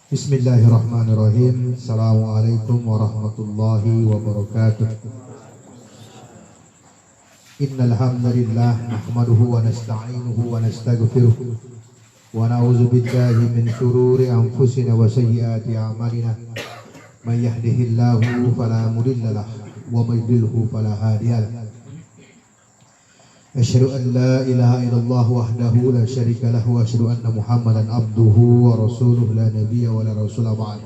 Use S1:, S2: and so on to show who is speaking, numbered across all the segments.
S1: Bismillahirrahmanirrahim. Assalamualaikum warahmatullahi wabarakatuh. Innal hamdalillah nahmaduhu wa nasta'inuhu wa nastaghfiruh wa na'udzu billahi min shururi anfusina wa sayyiati a'malina. May yahdihillahu fala mudilla lahu wa may yudlilhu fala hadiya lahu. Asyhadu an la ilaha illallah wahdahu la syarika lahu wa asyhadu anna Muhammadan abduhu wa rasuluhu la nabiyya wa la rasula ba'd.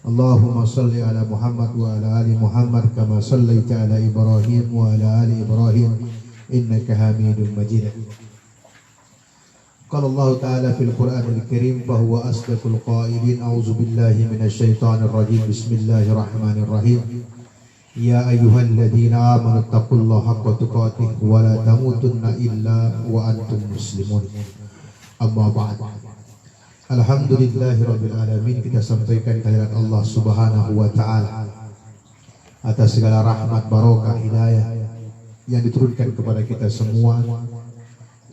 S1: Allahumma shalli ala Muhammad wa ala ali Muhammad kama shallaita ala Ibrahim wa ala ali Ibrahim innaka Hamidum Majid. Qala Allah ta'ala fil Qur'anil Karim fa huwa asdaqul qailin. A'udzu billahi minasy syaithanir rajim. Bismillahirrahmanirrahim. Ya ayyuhalladzina amanu taqullaha haqqa tuqatih wa la tamutunna illa wa antum muslimun. Amma ba'd. Alhamdulillahirabbil alamin. Kita sampaikan kehadirat Allah Subhanahu wa taala atas segala rahmat, barokah, hidayah yang diturunkan kepada kita semua,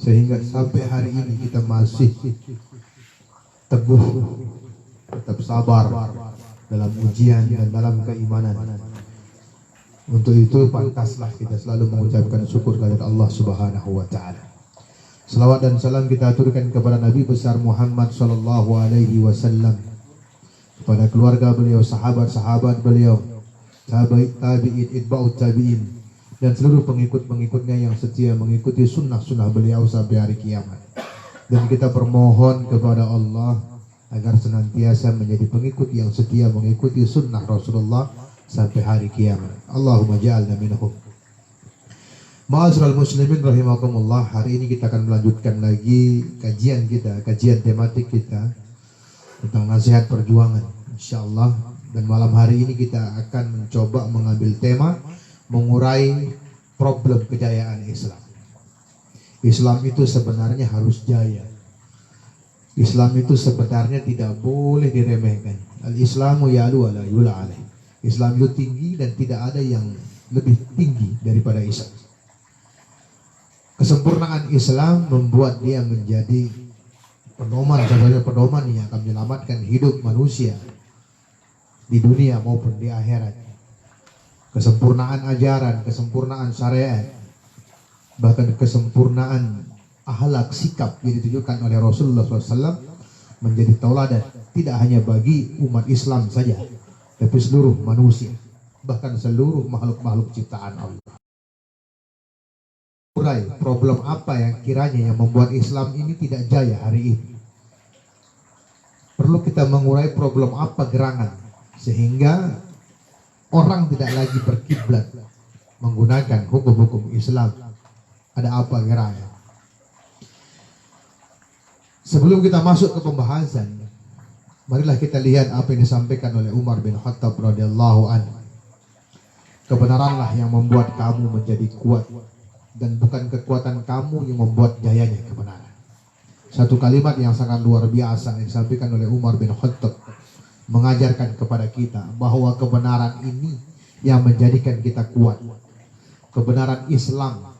S1: sehingga sampai hari ini kita masih teguh, tetap sabar dalam ujian dan dalam keimanan. Untuk itu pantaslah kita selalu mengucapkan syukur kepada Allah Subhanahu wa taala. Salawat dan salam kita aturkan kepada Nabi besar Muhammad sallallahu alaihi wasallam, kepada keluarga beliau, sahabat-sahabat beliau, tabi'in, itba'ut tabi'in, dan seluruh pengikut-pengikutnya yang setia mengikuti sunnah-sunnah beliau sampai hari kiamat. Dan kita bermohon kepada Allah agar senantiasa menjadi pengikut yang setia mengikuti sunnah Rasulullah sampai hari kiamat. Allahumma ja'alna minhum. Ma'asyiral muslimin rahimakumullah. Hari ini kita akan melanjutkan lagi kajian tematik kita tentang nasihat perjuangan, insyaallah. Dan malam hari ini kita akan mencoba mengambil tema mengurai problem kejayaan Islam. Islam itu sebenarnya harus jaya. Islam itu sebenarnya tidak boleh diremehkan. Al-Islamu ya'lu wa la yula alaih. Islam itu tinggi dan tidak ada yang lebih tinggi daripada Islam. Kesempurnaan Islam membuat dia menjadi pedoman yang akan menyelamatkan hidup manusia di dunia maupun di akhirat. Kesempurnaan ajaran, kesempurnaan syariat, bahkan kesempurnaan akhlak sikap yang ditunjukkan oleh Rasulullah SAW menjadi tauladan tidak hanya bagi umat Islam saja, tapi seluruh manusia, bahkan seluruh makhluk-makhluk ciptaan Allah. Problem apa yang kiranya yang membuat Islam ini tidak jaya hari ini? Perlu kita mengurai problem apa gerangan sehingga orang tidak lagi berkiblat menggunakan hukum-hukum Islam. Ada apa gerangan? Sebelum kita masuk ke pembahasan, marilah kita lihat apa yang disampaikan oleh Umar bin Khattab radhiyallahu anhu. Kebenaranlah yang membuat kamu menjadi kuat, dan bukan kekuatan kamu yang membuat jayanya kebenaran. Satu kalimat yang sangat luar biasa yang disampaikan oleh Umar bin Khattab, mengajarkan kepada kita bahwa kebenaran ini yang menjadikan kita kuat. Kebenaran Islam,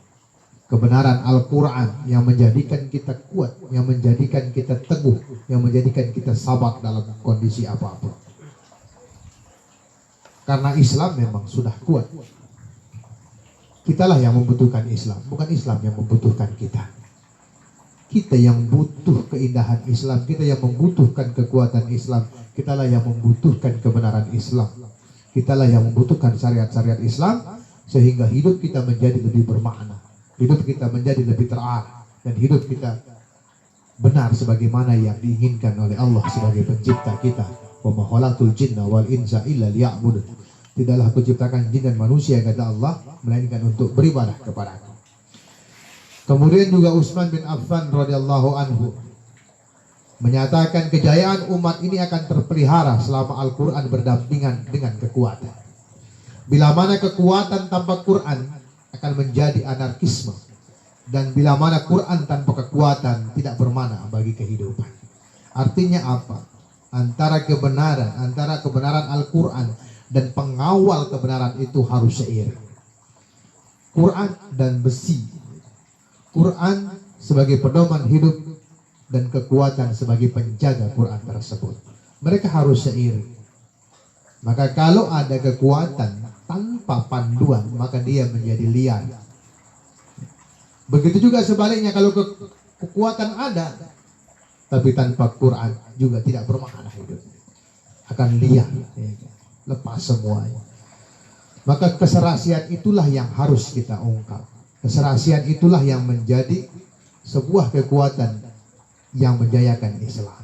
S1: kebenaran Al-Quran yang menjadikan kita kuat, yang menjadikan kita teguh, yang menjadikan kita sabar dalam kondisi apapun. Karena Islam memang sudah kuat. Kitalah yang membutuhkan Islam, bukan Islam yang membutuhkan kita. Kita yang butuh keindahan Islam, kita yang membutuhkan kekuatan Islam, kitalah yang membutuhkan kebenaran Islam, kitalah yang membutuhkan syariat-syariat Islam, sehingga hidup kita menjadi lebih bermakna, hidup kita menjadi lebih terarah, dan hidup kita benar sebagaimana yang diinginkan oleh Allah sebagai pencipta kita. Wa ma khalaqtul jinna wal insa illa liya'budun. Tidaklah aku ciptakan jin dan manusia, kata Allah, melainkan untuk beribadah kepada Aku. Kemudian juga Utsman bin Affan radhiyallahu anhu menyatakan kejayaan umat ini akan terpelihara selama Al-Quran berdampingan dengan kekuatan. Bila mana kekuatan tanpa Quran akan menjadi anarkisme, dan bila mana Quran tanpa kekuatan tidak bermana bagi kehidupan. Artinya apa? Antara kebenaran Al-Quran dan pengawal kebenaran itu harus seiring. Quran dan besi. Quran sebagai pedoman hidup dan kekuatan sebagai penjaga Quran tersebut. Mereka harus seiring. Maka kalau ada kekuatan tanpa panduan, maka dia menjadi liar. Begitu juga sebaliknya, kalau kekuatan ada tapi tanpa Quran juga tidak bermakna hidup. Akan liar, lepas semuanya. Maka keserasian itulah yang harus kita ungkap. Keserasian itulah yang menjadi sebuah kekuatan yang menjayakan Islam.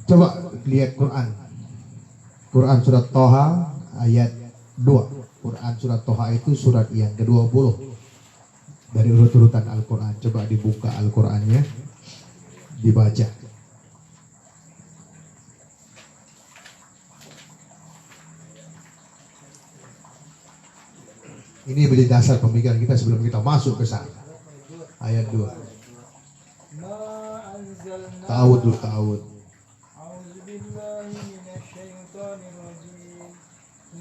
S1: Coba lihat Quran. Quran surat Thaha ayat 2. Quran surat Thaha itu surat yang ke-20 dari urut-urutan Al-Quran. Coba dibuka Al-Qurannya, dibaca. Ini menjadi dasar pemikiran kita sebelum kita masuk ke sana. Ayat 2. Ta'awud dulu, ta'awud.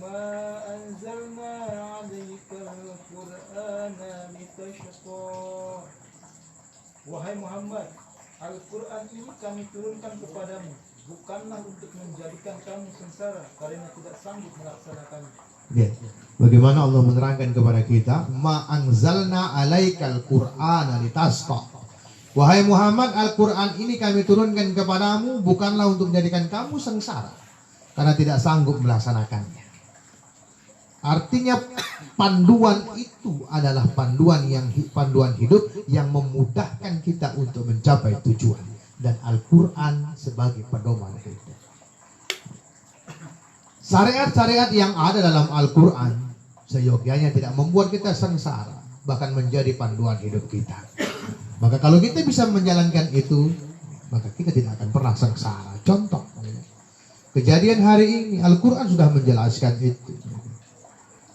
S2: Ma anzalna 'alaikal Qur'ana litashqa. Wahai Muhammad, Al-Quran ini kami turunkan kepadamu, bukanlah untuk menjadikan kamu sengsara karena tidak sanggup melaksanakannya.
S1: Ya. Bagaimana Allah menerangkan kepada kita, ma anzalna 'alaikal Qur'ana litashqa. Wahai Muhammad, Al-Quran ini kami turunkan kepadamu bukanlah untuk menjadikan kamu sengsara karena tidak sanggup melaksanakannya. Artinya panduan itu adalah panduan hidup yang memudahkan kita untuk mencapai tujuan, dan Al-Quran sebagai pedoman hidup. Syariat-syariat yang ada dalam Al-Quran seyogyanya tidak membuat kita sengsara, bahkan menjadi panduan hidup kita. Maka kalau kita bisa menjalankan itu, maka kita tidak akan pernah sengsara. Contoh, kejadian hari ini Al-Quran sudah menjelaskan itu.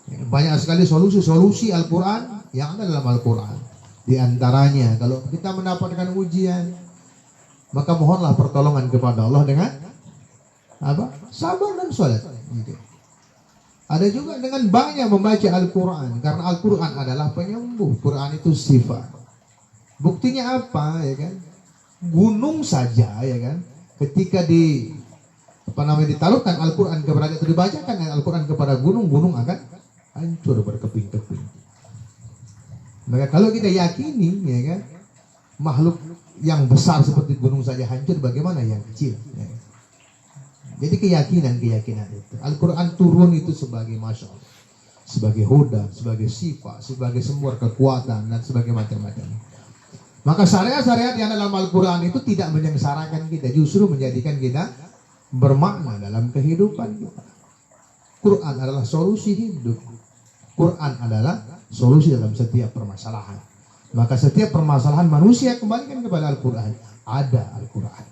S1: Banyak sekali solusi-solusi Al-Quran yang ada dalam Al-Quran. Di antaranya, kalau kita mendapatkan ujian, maka mohonlah pertolongan kepada Allah dengan apa? Sabar dan sholat. Ada juga dengan banyak membaca Al-Quran, karena Al-Quran adalah penyembuh. Quran itu sifat. Buktinya apa, ya kan? Gunung saja, ya kan? Ketika ditaruhkan Al-Quran kepada itu, dibacakan Al-Quran kepada gunung, gunung akan hancur berkeping-keping. Maka kalau kita yakini, ya kan, makhluk yang besar seperti gunung saja hancur, bagaimana yang kecil? Ya. Jadi keyakinan itu. Al-Quran turun itu sebagai masya Allah, sebagai huda, sebagai sifat, sebagai sumber kekuatan, dan sebagai macam-macam. Maka syariat-syariat yang dalam Al-Quran itu tidak menyengsarakan kita, justru menjadikan kita bermakna dalam kehidupan kita. Quran adalah solusi hidup. Quran adalah solusi dalam setiap permasalahan. Maka setiap permasalahan manusia kembalikan kepada Al-Quran. Ada Al-Quran.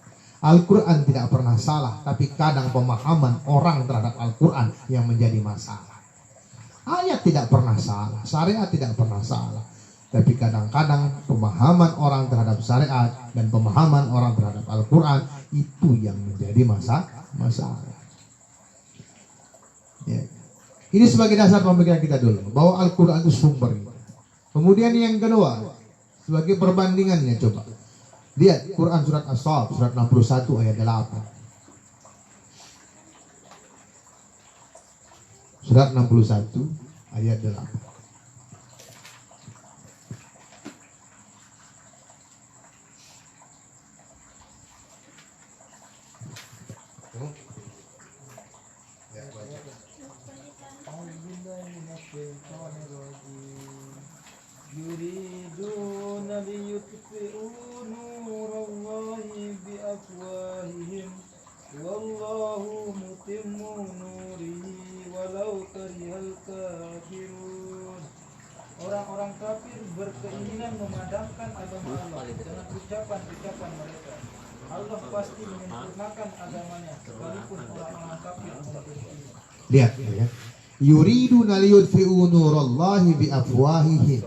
S1: Al-Quran tidak pernah salah, tapi kadang pemahaman orang terhadap Al-Quran yang menjadi masalah. Ayat tidak pernah salah, syariat tidak pernah salah, tapi kadang-kadang pemahaman orang terhadap syariat dan pemahaman orang terhadap Al-Quran itu yang menjadi masalah. Ya. Ini sebagai dasar pemikiran kita dulu, bahwa Al-Quran itu sumber. Kemudian yang kedua, sebagai perbandingannya, coba lihat Quran surat As-Saff, surat 61 ayat 8. Surat 61 ayat 8.
S2: Yuriduna liyutfi'u nurallahi biafwahihim wallahu mutimmu nurihi walau karihal kafirun. Orang-orang kafir berkeinginan memadamkan agama Allah dengan ucapan-ucapan mereka. Allah pasti menyempurnakan agamanya sekalipun orang-orang kafir menuntut ini.
S1: Lihat ya. Yuriduna liyudfi'u nurallahi biafwahihim.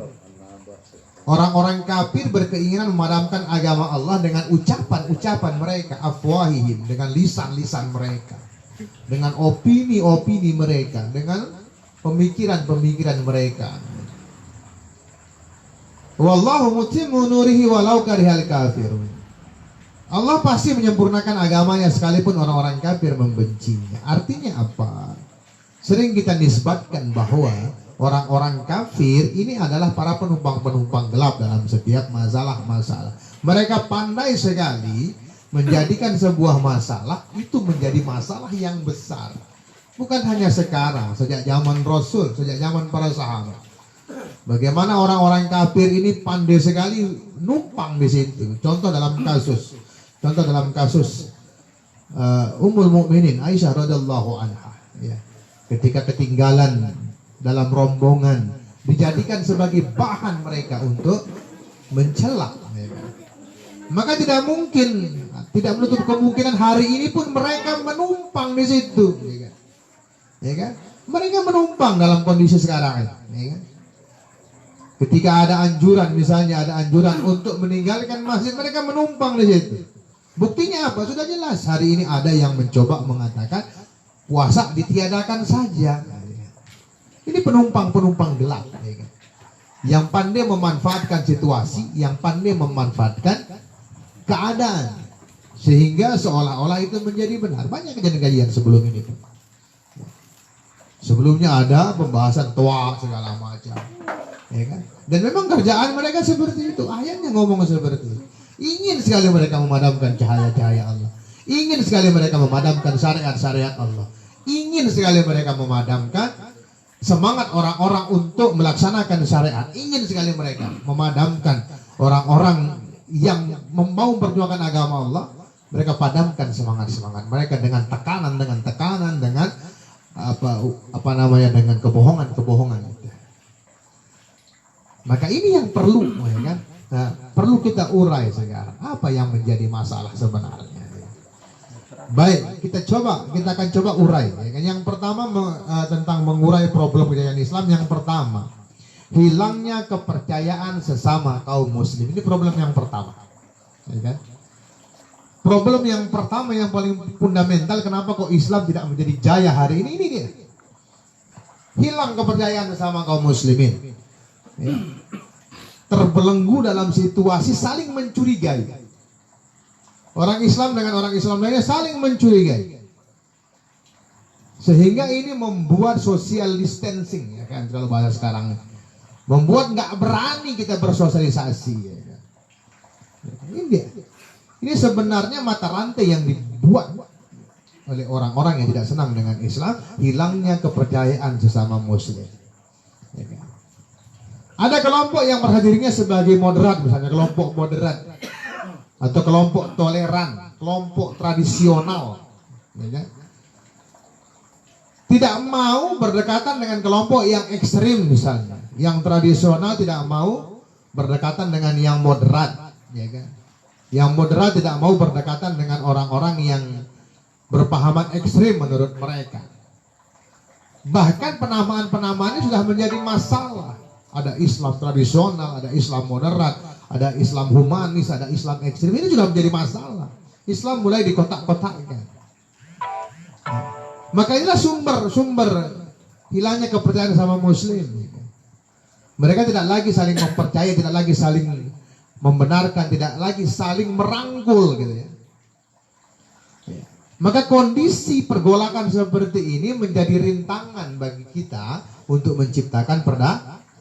S1: Orang-orang kafir berkeinginan memadamkan agama Allah dengan ucapan-ucapan mereka, afwahihim, dengan lisan-lisan mereka, dengan opini-opini mereka, dengan pemikiran-pemikiran mereka. Wallahu mutimmu nurihi walau karihal kafirun. Allah pasti menyempurnakan agamanya sekalipun orang-orang kafir membencinya. Artinya apa? Sering kita nisbatkan bahwa orang-orang kafir ini adalah para penumpang-penumpang gelap dalam setiap masalah-masalah. Mereka pandai sekali menjadikan sebuah masalah itu menjadi masalah yang besar. Bukan hanya sekarang, sejak zaman Rasul, sejak zaman para sahabat. Bagaimana orang-orang kafir ini pandai sekali numpang di situ. Contoh dalam kasus Ummul Mukminin Aisyah radhiyallahu anha, ya. Ketika ketinggalan dalam rombongan, dijadikan sebagai bahan mereka untuk mencela, ya. Maka tidak menutup kemungkinan hari ini pun mereka menumpang di situ, ya kan? Ya kan? Mereka menumpang dalam kondisi sekarang, ya kan? Ketika ada anjuran, misalnya ada anjuran untuk meninggalkan masjid, mereka menumpang di situ. Buktinya apa? Sudah jelas. Hari ini ada yang mencoba mengatakan puasa ditiadakan saja. Ini penumpang-penumpang gelap, yang pandai memanfaatkan situasi, yang pandai memanfaatkan keadaan, sehingga seolah-olah itu menjadi benar. Banyak kejadian sebelum ini. Sebelumnya ada pembahasan tua segala macam. Ya kan? Dan memang kerjaan mereka seperti itu. Ayatnya ngomong seperti itu. Ingin sekali mereka memadamkan cahaya-cahaya Allah. Ingin sekali mereka memadamkan syariat-syariat Allah. Ingin sekali mereka memadamkan semangat orang-orang untuk melaksanakan syariat. Ingin sekali mereka memadamkan orang-orang yang mau memperjuangkan agama Allah. Mereka padamkan semangat-semangat mereka dengan tekanan, dengan dengan kebohongan-kebohongan. Maka ini yang perlu, ya kan? Nah, perlu kita urai sekarang. Apa yang menjadi masalah sebenarnya? Baik, kita akan coba urai. Ya kan? Yang pertama tentang mengurai problem kejayaan Islam. Yang pertama, hilangnya kepercayaan sesama kaum Muslim. Ini problem yang pertama. Ya kan? Problem yang pertama yang paling fundamental, kenapa kok Islam tidak menjadi jaya hari ini dia. Hilang kepercayaan sesama kaum Muslimin. Ya. Terbelenggu dalam situasi saling mencurigai. Orang Islam dengan orang Islam lainnya saling mencurigai, sehingga ini membuat social distancing, ya kan, kalau bahasa sekarang, membuat nggak berani kita bersosialisasi, ya kan? Ini sebenarnya mata rantai yang dibuat oleh orang-orang yang tidak senang dengan Islam, hilangnya kepercayaan sesama Muslim, ya kan? Ada kelompok yang berhadirnya sebagai moderat, misalnya kelompok moderat, atau kelompok toleran, kelompok tradisional, ya kan? Tidak mau berdekatan dengan kelompok yang ekstrim, misalnya yang tradisional tidak mau berdekatan dengan yang moderat, ya kan? Yang moderat tidak mau berdekatan dengan orang-orang yang berpahaman ekstrim menurut mereka. Bahkan penamaan-penamaan ini sudah menjadi masalah. Ada Islam tradisional, ada Islam moderat, ada Islam humanis, ada Islam ekstrim. Ini sudah menjadi masalah. Islam mulai dikotak-kotakkan. Maka inilah sumber hilangnya kepercayaan sama Muslim. Mereka tidak lagi saling mempercayai, tidak lagi saling membenarkan, tidak lagi saling merangkul, gitu ya. Maka kondisi pergolakan seperti ini menjadi rintangan bagi kita untuk menciptakan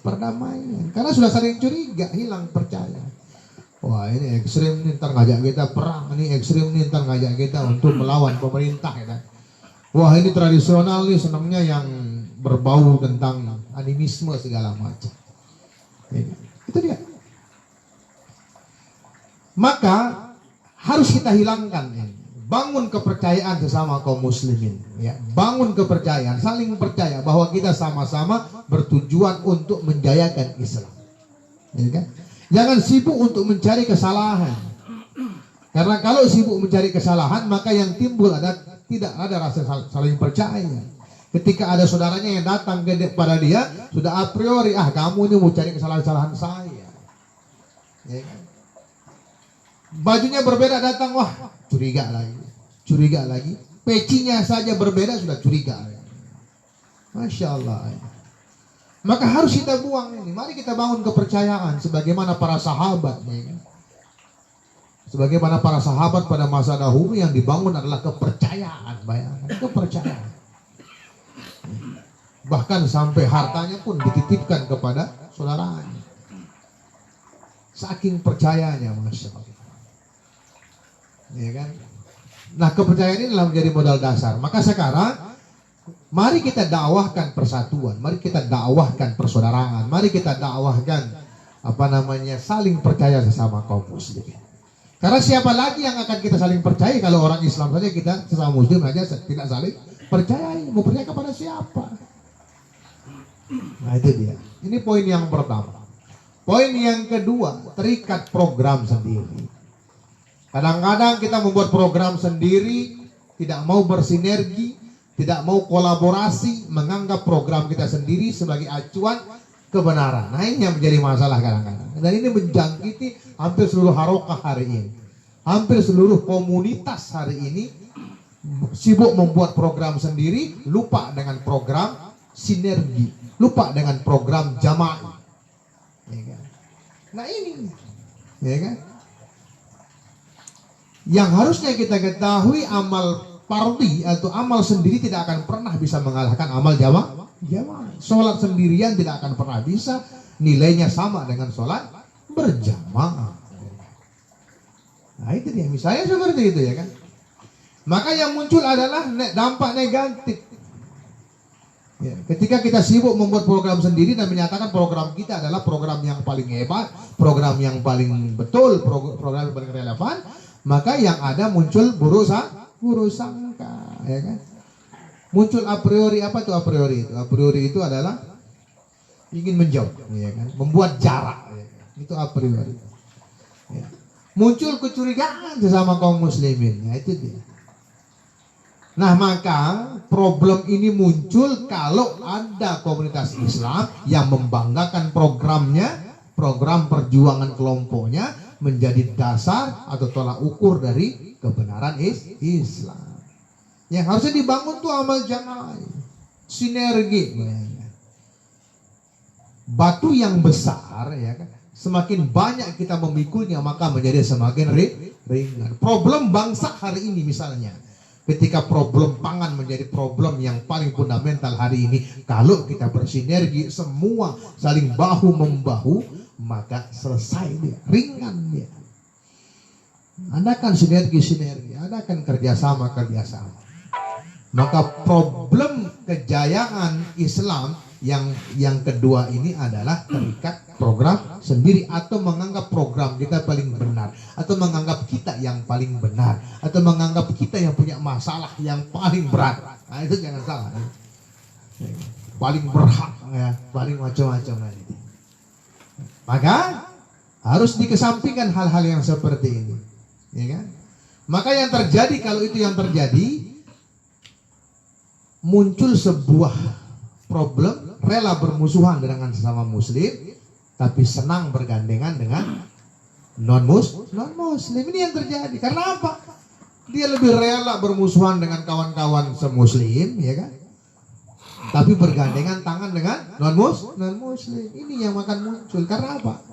S1: perdamaian, karena sudah saling curiga, hilang percaya. Wah, ini ekstrim nih, ntar ngajak kita perang, ini ekstrim nih, ntar ngajak kita untuk melawan pemerintah, ya. Wah, ini tradisional nih, senangnya yang berbau tentang animisme segala macam. Itu dia. Maka harus kita hilangkan bangun kepercayaan sesama kaum muslimin, ya. Bangun kepercayaan, saling percaya bahwa kita sama-sama bertujuan untuk menjayakan Islam, ya kan? Jangan sibuk untuk mencari kesalahan, karena kalau sibuk mencari kesalahan maka yang timbul tidak ada rasa saling percaya. Ketika ada saudaranya yang datang kepada dia, sudah a priori, kamu ini mau cari kesalahan-kesalahan saya, ya kan? Bajunya berbeda datang, wah curiga lagi. Pecinya saja berbeda sudah curiga. Masya Allah. Maka harus kita buang ini. Mari kita bangun kepercayaan sebagaimana para sahabat, ya kan? Sebagaimana para sahabat pada masa dahulu yang dibangun adalah kepercayaan, bayangkan, kepercayaan. Bahkan sampai hartanya pun dititipkan kepada saudaranya. Saking percayanya, Masya Allah. Ya kan? Nah, kepercayaan ini adalah menjadi modal dasar. Maka sekarang mari kita dakwahkan persatuan, mari kita dakwahkan persaudaraan, mari kita dakwahkan saling percaya sesama kaum muslimin. Karena siapa lagi yang akan kita saling percaya kalau orang Islam saja kita sesama muslim saja tidak saling percaya, mau percaya kepada siapa? Nah, itu dia. Ini poin yang pertama. Poin yang kedua, terikat program sendiri. Kadang-kadang kita membuat program sendiri, tidak mau bersinergi, tidak mau kolaborasi, menganggap program kita sendiri sebagai acuan kebenaran. Nah, ini yang menjadi masalah kadang-kadang. Dan ini menjangkiti hampir seluruh harokah hari ini. Hampir seluruh komunitas hari ini sibuk membuat program sendiri, lupa dengan program sinergi, lupa dengan program jamaah. Ya kan? Nah ini, ya kan? Yang harusnya kita ketahui, amal fardhi atau amal sendiri tidak akan pernah bisa mengalahkan amal jamaah. Sholat sendirian tidak akan pernah bisa nilainya sama dengan sholat berjamaah. Nah itu dia, misalnya seperti itu, ya kan. Maka yang muncul adalah dampak negatif. Ya, ketika kita sibuk membuat program sendiri dan menyatakan program kita adalah program yang paling hebat, program yang paling betul, program yang paling relevan, maka yang ada muncul buruk sangka, ya kan? Muncul a priori. Apa itu a priori itu? A priori itu adalah ingin menjauh, ya kan? Membuat jarak, ya kan? Itu a priori. Ya. Muncul kecurigaan sesama kaum muslimin, ya itu dia. Nah, maka problem ini muncul kalau ada komunitas Islam yang membanggakan programnya, program perjuangan kelompoknya menjadi dasar atau tolak ukur dari kebenaran Islam. Yang harusnya dibangun tuh amal jamaah, sinergi. Batu yang besar, ya kan, semakin banyak kita memikulnya maka menjadi semakin ringan. Problem bangsa hari ini misalnya, ketika problem pangan menjadi problem yang paling fundamental hari ini, kalau kita bersinergi semua saling bahu membahu, maka selesai dia, ringan dia. Adakan sinergi, adakan kerjasama. Maka problem kejayaan Islam yang kedua ini adalah terikat program sendiri, atau menganggap program kita paling benar, atau menganggap kita yang paling benar, atau menganggap kita yang punya masalah yang paling berat. Nah itu jangan salah, paling berhak, ya, paling macam-macam. Maka harus dikesampingkan hal-hal yang seperti ini, ya kan? Maka yang terjadi, kalau itu yang terjadi, muncul sebuah problem, rela bermusuhan dengan sesama muslim, tapi senang bergandengan dengan non-muslim. Ini yang terjadi. Karena apa? Dia lebih rela bermusuhan dengan kawan-kawan semuslim, ya kan? Tapi bergandengan tangan dengan non-muslim. Ini yang akan muncul. Karena apa?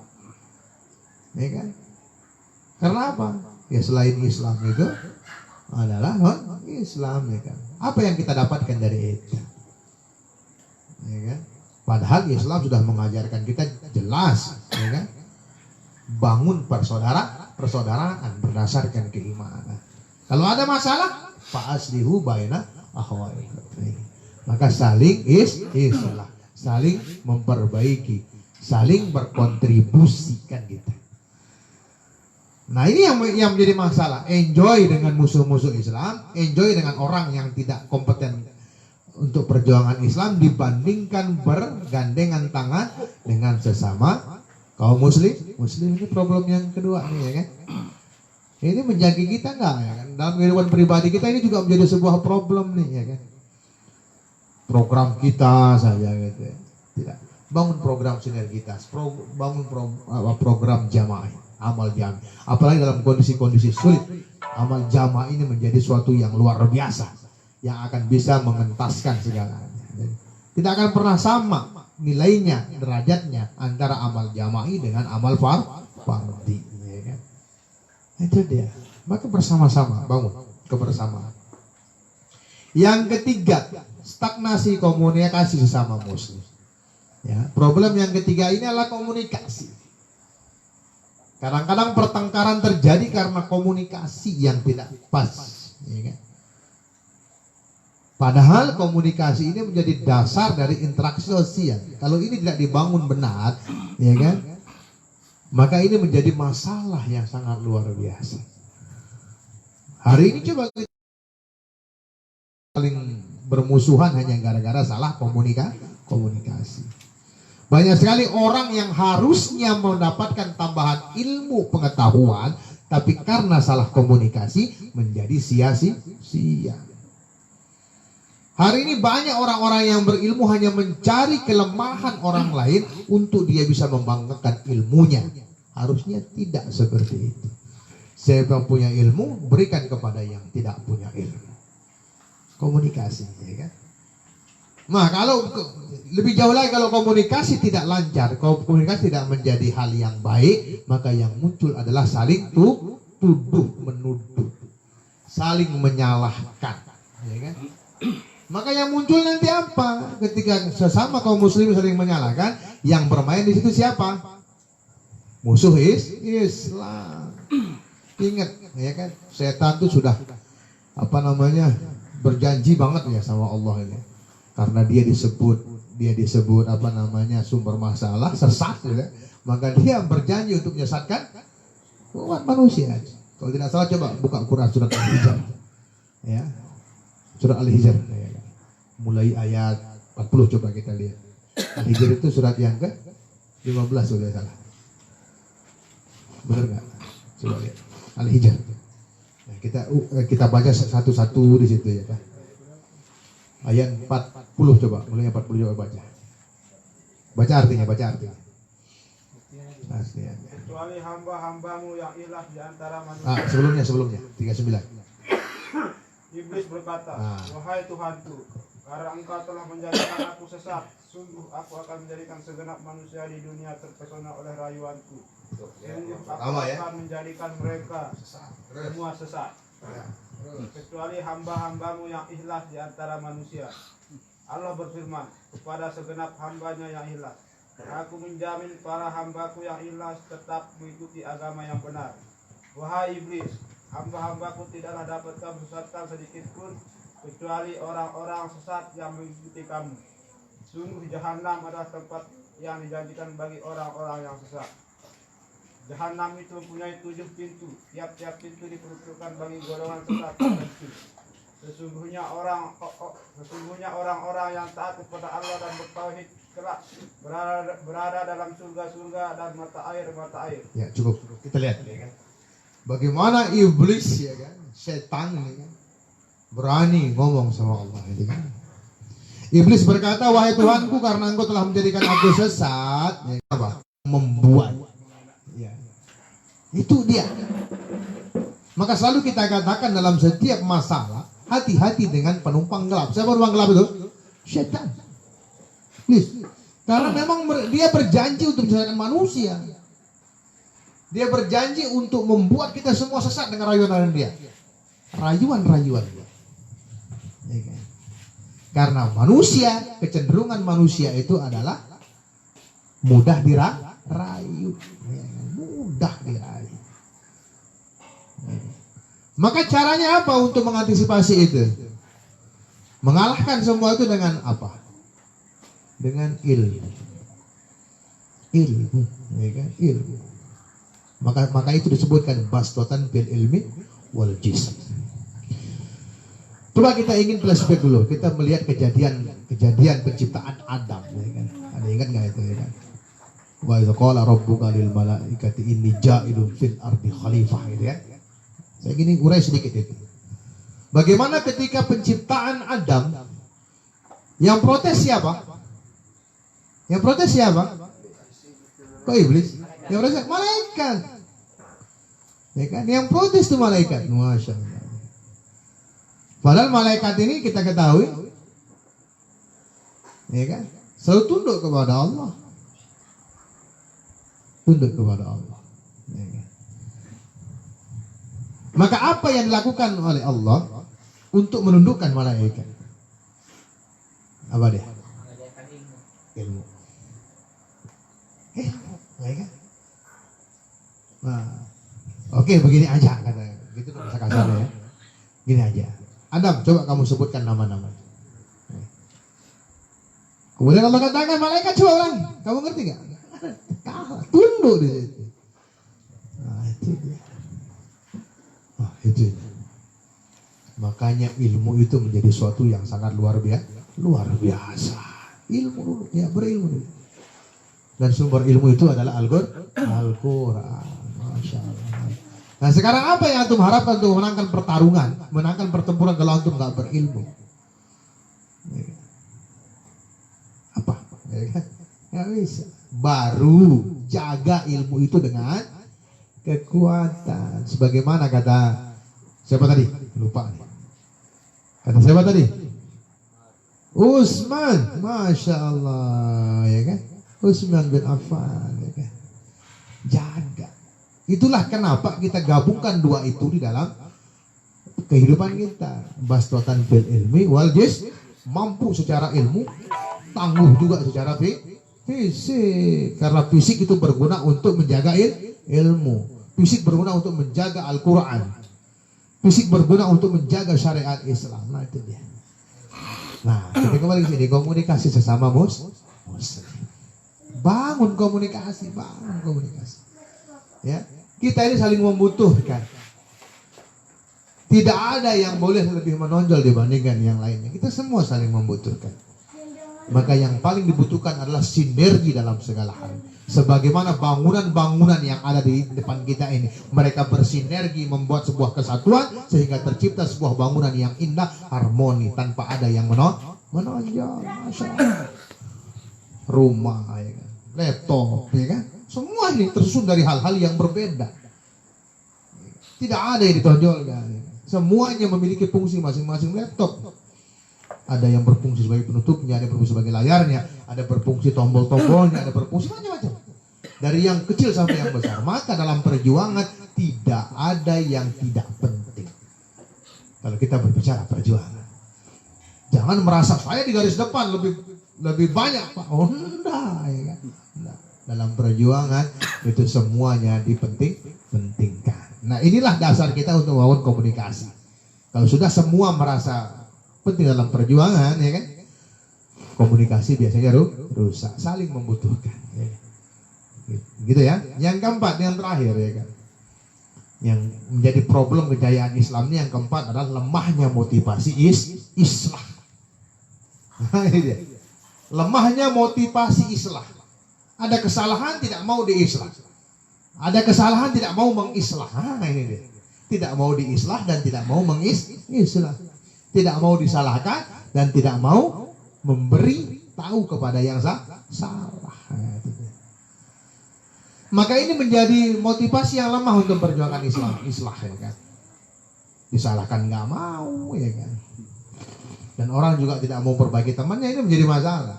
S1: Ya kan? Karena apa? Ya selain Islam itu adalah non-Islam, ya kan? Apa yang kita dapatkan dari itu? Ya kan? Padahal Islam sudah mengajarkan kita jelas, ya kan? Bangun persaudaraan berdasarkan keimanan. Kalau ada masalah, fa'aslihu baina akhawaikum. Maka saling islah, saling memperbaiki, saling berkontribusi, kan gitu. Nah ini yang menjadi masalah. Enjoy dengan musuh-musuh Islam, enjoy dengan orang yang tidak kompeten untuk perjuangan Islam dibandingkan bergandengan tangan dengan sesama kaum muslim. Muslim ini problem yang kedua nih ya kan. Ini menjadi kita enggak ya kan? Dalam kehidupan pribadi kita ini juga menjadi sebuah problem nih ya kan. Program kita saja gitu ya. Tidak. Bangun program sinergitas, bangun program jamaah, amal jamaah. Apalagi dalam kondisi-kondisi sulit, amal jamaah ini menjadi suatu yang luar biasa, yang akan bisa mengentaskan segalanya. Tidak akan pernah sama nilainya, derajatnya antara amal jamaah dengan amal fardi. Ya kan? Itu dia. Maka bersama-sama bangun kebersamaan. Yang ketiga, stagnasi komunikasi sesama muslim. Ya, problem yang ketiga ini adalah komunikasi. Kadang-kadang pertengkaran terjadi karena komunikasi yang tidak pas, ya kan? Padahal komunikasi ini menjadi dasar dari interaksi sosial. Kalau ini tidak dibangun benar, ya kan? Maka ini menjadi masalah yang sangat luar biasa. Hari ini coba kita saling bermusuhan hanya gara-gara salah komunikasi. Banyak sekali orang yang harusnya mendapatkan tambahan ilmu pengetahuan, tapi karena salah komunikasi menjadi sia-sia. Hari ini banyak orang-orang yang berilmu hanya mencari kelemahan orang lain untuk dia bisa membanggakan ilmunya. Harusnya tidak seperti itu. Siapa punya ilmu, berikan kepada yang tidak punya ilmu. Komunikasi, ya kan? Nah, kalau lebih jauh lagi, kalau komunikasi tidak lancar, komunikasi tidak menjadi hal yang baik, maka yang muncul adalah saling tuduh menuduh, saling menyalahkan, ya kan? Maka yang muncul nanti apa? Ketika sesama kaum muslim saling menyalahkan, yang bermain di situ siapa? Musuh Islam. Ingat, ya kan? Setan itu sudah berjanji banget ya sama Allah ini. Karena dia disebut sumber masalah, sesat gitu. Maka dia berjanji untuk menyesatkan umat manusia. Kalau tidak salah coba buka Quran surat Al-Hijr. Ya. Surat Al-Hijr. Ya. Mulai ayat 40 coba kita lihat. Al-Hijr itu surat yang ke-15 sudah salah. Benar enggak? Coba lihat. Al-Hijr. Nah, kita baca satu-satu di situ ya, Pak. Ayat 40 coba, mulai 40 coba baca. Baca artinya.
S2: Kecuali hamba-hambamu yang ilah di antara manusia.
S1: Sebelumnya 39.
S2: Iblis berkata, wahai Tuhanku, karena engkau telah menjadikan aku sesat, sungguh aku akan menjadikan segenap manusia di dunia terpesona oleh rayuanku. Sungguh aku akan menjadikan mereka semua sesat. Kecuali hamba-hambamu yang ikhlas di antara manusia. Allah berfirman kepada segenap hambanya yang ikhlas, aku menjamin para hambaku yang ikhlas tetap mengikuti agama yang benar. Wahai iblis, hamba-hambaku tidaklah dapat kamu sesatkan sedikit pun, kecuali orang-orang sesat yang mengikuti kamu. Sungguh jahanam adalah tempat yang dijanjikan bagi orang-orang yang sesat. Jahanam itu mempunyai 7 pintu. Tiap-tiap pintu diperuntukkan bagi golongan sesat tertentu. Sesungguhnya orang-orang yang taat kepada Allah dan bertauhid kelak berada dalam surga-surga dan mata air.
S1: Ya, cukup. Kita lihat ya kan. Bagaimana iblis ya kan, setan ya kan, berani ngomong sama Allah ya kan. Iblis berkata, wahai Tuhanku, karena engkau telah menjadikan aku sesat, ya, apa? Membuat. Ya. Itu dia. Maka selalu kita katakan dalam setiap masalah, hati-hati dengan penumpang gelap. Siapa penumpang gelap itu? Setan. Please. Karena memang dia berjanji untuk menyesatkan manusia. Dia berjanji untuk membuat kita semua sesat dengan rayuan dia. Rayuan dia. Ya kan? Karena manusia, kecenderungan manusia itu adalah mudah dirayu. Ya, mudah dirayu. Ya. Maka caranya apa untuk mengantisipasi itu? Mengalahkan semua itu dengan apa? Dengan ilmu. Ilmu, ya kan? Ilmu. Maka itu disebutkan bastatan fil ilmi wal jism. Coba kita ingin flashback dulu. Kita melihat kejadian penciptaan Adam, ya kan? Ada ingat nggak itu, ya kan? Wa idza qala rabbuka lil malaikati inni ja'ilun fil ardi khalifah, gitu ya. Saya gini urai sedikit itu. Bagaimana ketika penciptaan Adam, yang protes siapa? Yang protes siapa? Kok iblis? Yang protes malaikat. Ya kan? Yang protes itu malaikat. Masya Allah. Padahal malaikat ini kita ketahui, ya kan, selalu tunduk kepada Allah. Tunduk kepada Allah. Ya kan? Maka apa yang dilakukan oleh Allah untuk menundukkan malaikat? Apa dia? Ilmu. Ya kan? Nah, oke, begini aja katanya. Gitu bahasa kasarnya ya. Gini aja. Adam, coba kamu sebutkan nama-nama. Kemudian Allah katakan, malaikat coba ulang. Kamu ngerti nggak? Kalah, tunduk di situ. Nah, itu dia. Nah, itu. Makanya ilmu itu menjadi suatu yang sangat luar biasa. Ilmu dulu, ya berilmu dulu. Dan sumber ilmu itu adalah Al-Quran. Masya Allah. Nah sekarang apa yang antum harapkan untuk menangkan pertarungan, menangkan pertempuran kalau antum nggak berilmu? Apa? Nggak bisa. Baru jaga ilmu itu dengan kekuatan. Sebagaimana kata siapa tadi? Lupa nih. Kata siapa tadi? Utsman, Masya Allah, ya kan? Utsman bin Affan, ya kan? Jaga. Itulah kenapa kita gabungkan dua itu di dalam kehidupan kita. Bastatan fil ilmi wal jism, mampu secara ilmu, tangguh juga secara fisik. Karena fisik itu berguna untuk menjaga ilmu. Fisik berguna untuk menjaga Al-Quran. Fisik berguna untuk menjaga syariat Islam. Nah itu dia. Nah kita kembali ke sini, komunikasi sesama muslim. Bangun komunikasi. Ya, kita ini saling membutuhkan. Tidak ada yang boleh lebih menonjol dibandingkan yang lainnya. Kita semua saling membutuhkan. Maka yang paling dibutuhkan adalah sinergi dalam segala hal. Sebagaimana bangunan-bangunan yang ada di depan kita ini, mereka bersinergi membuat sebuah kesatuan sehingga tercipta sebuah bangunan yang indah, harmoni tanpa ada yang menonjol. Masya Allah. Rumah, ya kan? Laptop, ya kan? Semua ini tersusun dari hal-hal yang berbeda. Tidak ada yang ditonjolkan. Semuanya memiliki fungsi masing-masing laptop. Ada yang berfungsi sebagai penutupnya, ada yang berfungsi sebagai layarnya, ada berfungsi tombol-tombolnya, ada berfungsi macam-macam. Dari yang kecil sampai yang besar. Maka dalam perjuangan tidak ada yang tidak penting. Kalau kita berbicara perjuangan, jangan merasa saya di garis depan lebih banyak, Pak. Oh, enggak, ya kan? Enggak. Dalam perjuangan itu semuanya dipentingkan. Nah inilah dasar kita untuk membangun komunikasi. Kalau sudah semua merasa penting dalam perjuangan, ya kan, komunikasi biasanya rusak, saling membutuhkan, ya. Gitu ya. Yang keempat, yang terakhir, ya kan, yang menjadi problem kejayaan Islam ini, yang keempat adalah lemahnya motivasi islah. Nah, ini dia. Lemahnya motivasi islah. Ada kesalahan tidak mau diislah. Ada kesalahan tidak mau mengislah. Nah ini dia. Tidak mau diislah dan tidak mau mengislah. Tidak mau disalahkan dan tidak mau memberi tahu kepada yang salah. Nah, itu dia. Maka ini menjadi motivasi yang lemah untuk perjuangan islah, ya kan. Disalahkan nggak mau, ya kan. Dan orang juga tidak mau perbaiki temannya, ini menjadi masalah.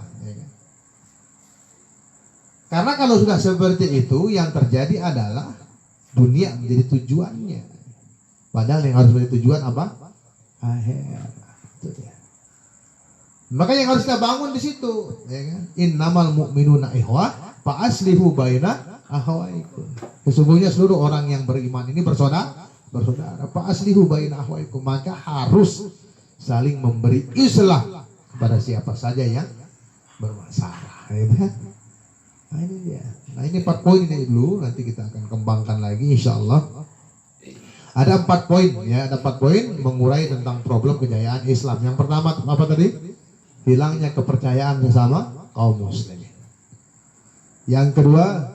S1: Karena kalau sudah seperti itu, yang terjadi adalah dunia menjadi tujuannya. Padahal yang harus menjadi tujuan apa? Akhirat. Maka yang harus kita bangun di situ, ya kan? Innamal mu'minuna ikhwah fa aslihu baina akhawaikum. Sesungguhnya seluruh orang yang beriman ini bersaudara. Fa aslihu baina akhawaikum. Maka harus saling memberi islah kepada siapa saja yang bermasalah, ya kan? Nah ini dia. Nah ini 4 poin ini dulu, nanti kita akan kembangkan lagi insya Allah. Ada 4 poin ya, ada 4 poin mengurai tentang problem kejayaan Islam. Yang pertama apa tadi? Hilangnya kepercayaan sesama kaum muslimin. Yang kedua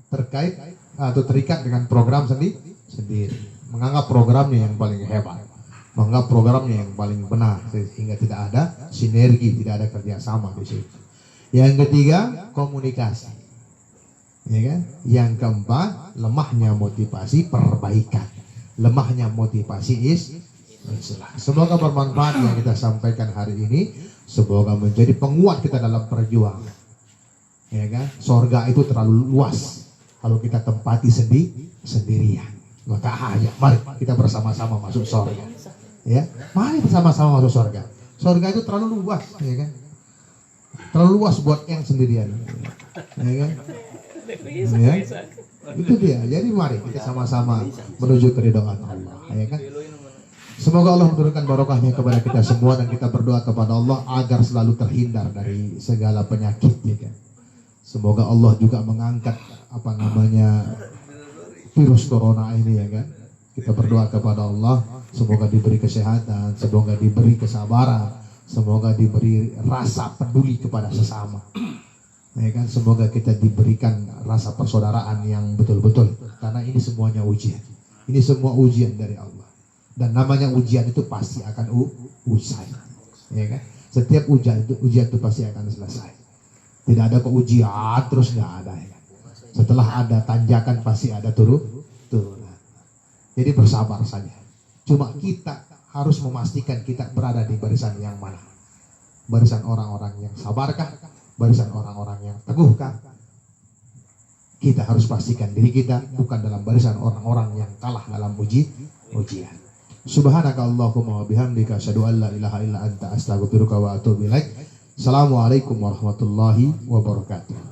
S1: terkait atau terikat dengan program sendiri. Menganggap programnya yang paling hebat, menganggap programnya yang paling benar, sehingga tidak ada sinergi, tidak ada kerjasama di situ. Yang ketiga komunikasi, ya kan? Yang keempat lemahnya motivasi perbaikan, lemahnya motivasi Islam. Semoga bermanfaat yang kita sampaikan hari ini, semoga menjadi penguat kita dalam perjuangan. Ya kan? Sorga itu terlalu luas kalau kita tempati sendirian. Maka ayo, mari kita bersama-sama masuk sorga. Ya, mari bersama-sama masuk sorga. Sorga itu terlalu luas, ya kan? Terlalu luas buat yang sendirian. Ya kan? Ya. Itu dia. Jadi mari kita sama-sama menuju keridhaan Allah, ya kan? Semoga Allah menurunkan barokahnya kepada kita semua dan kita berdoa kepada Allah agar selalu terhindar dari segala penyakit, ya kan? Semoga Allah juga mengangkat virus corona ini, ya kan? Kita berdoa kepada Allah semoga diberi kesehatan, semoga diberi kesabaran, semoga diberi rasa peduli kepada sesama. Ya kan? Semoga kita diberikan rasa persaudaraan yang betul-betul, karena ini semuanya ujian. Ini semua ujian dari Allah. Dan namanya ujian itu pasti akan usai. Ya kan? Setiap ujian itu pasti akan selesai. Tidak ada keujian terus nggak ada, ya kan? Setelah ada tanjakan pasti ada turunan. Jadi bersabar saja. Cuma kita harus memastikan kita berada di barisan yang mana. Barisan orang-orang yang sabarkah? Barisan orang-orang yang teguhkah? Kita harus pastikan diri kita bukan dalam barisan orang-orang yang kalah dalam ujian. Subhanaka Allahumma wa bihamdika asyhadu an la ilaha illa anta astaghfiruka wa atubu ilaik. Assalamualaikum warahmatullahi wabarakatuh.